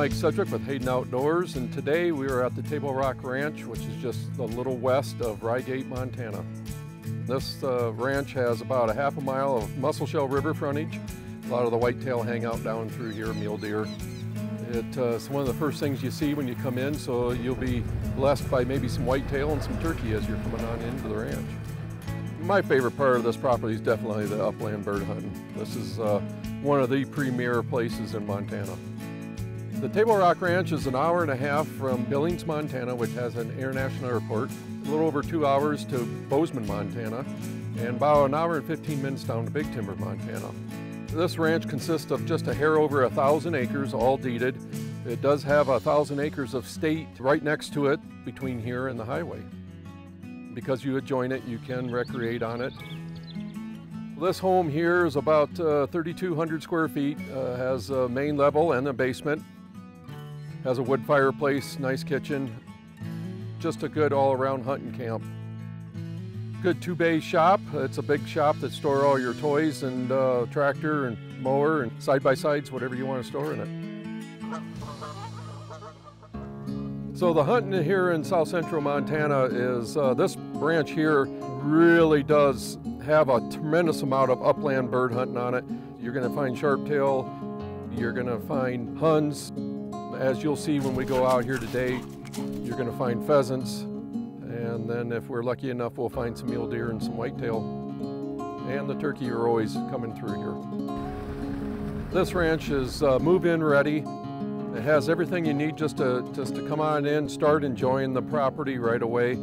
Mike Sedgwick with Hayden Outdoors, and today we are at the Table Rock Ranch, which is just a little west of Rygate, Montana. This ranch has about a half a mile of Musselshell River frontage. A lot of the whitetail hang out down through here, mule deer. It's one of the first things you see when you come in, so you'll be blessed by maybe some whitetail and some turkey as you're coming on into the ranch. My favorite part of this property is definitely the upland bird hunting. This is one of the premier places in Montana. The Table Rock Ranch is an hour and a half from Billings, Montana, which has an international airport, a little over 2 hours to Bozeman, Montana, and about an hour and 15 minutes down to Big Timber, Montana. This ranch consists of just a hair over 1,000 acres, all deeded. It does have 1,000 acres of state right next to it between here and the highway. Because you adjoin it, you can recreate on it. This home here is about 3,200 square feet, has a main level and a basement, has a wood fireplace, nice kitchen, just a good all-around hunting camp. Good 2-bay shop. It's a big shop that store all your toys and tractor and mower and side-by-sides, whatever you want to store in it. So the hunting here in south central Montana is, this ranch here really does have a tremendous amount of upland bird hunting on it. You're going to find sharptail, you're going to find huns. As you'll see when we go out here today, you're going to find pheasants, and then if we're lucky enough, we'll find some mule deer and some whitetail. And the turkey are always coming through here. This ranch is move-in ready. It has everything you need just to come on in, start enjoying the property right away,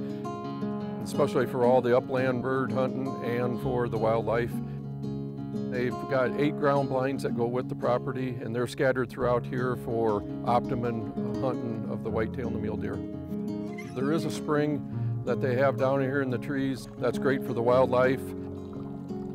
especially for all the upland bird hunting and for the wildlife. They've got 8 ground blinds that go with the property, and they're scattered throughout here for optimum hunting of the whitetail and the mule deer. There is a spring that they have down here in the trees that's great for the wildlife.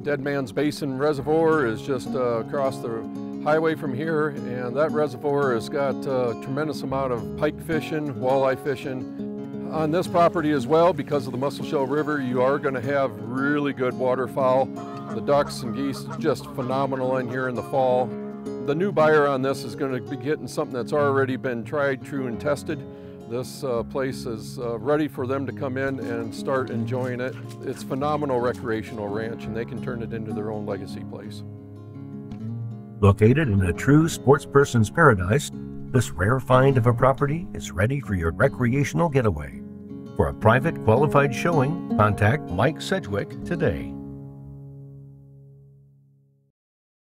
Dead Man's Basin Reservoir is just across the highway from here, and that reservoir has got a tremendous amount of pike fishing, walleye fishing. On this property as well, because of the Musselshell River, you are going to have really good waterfowl. The ducks and geese are just phenomenal in here in the fall. The new buyer on this is going to be getting something that's already been tried, true, and tested. This place is ready for them to come in and start enjoying it. It's a phenomenal recreational ranch, and they can turn it into their own legacy place. Located in a true sportsperson's paradise, this rare find of a property is ready for your recreational getaway. For a private qualified showing, contact Mike Sedgwick today.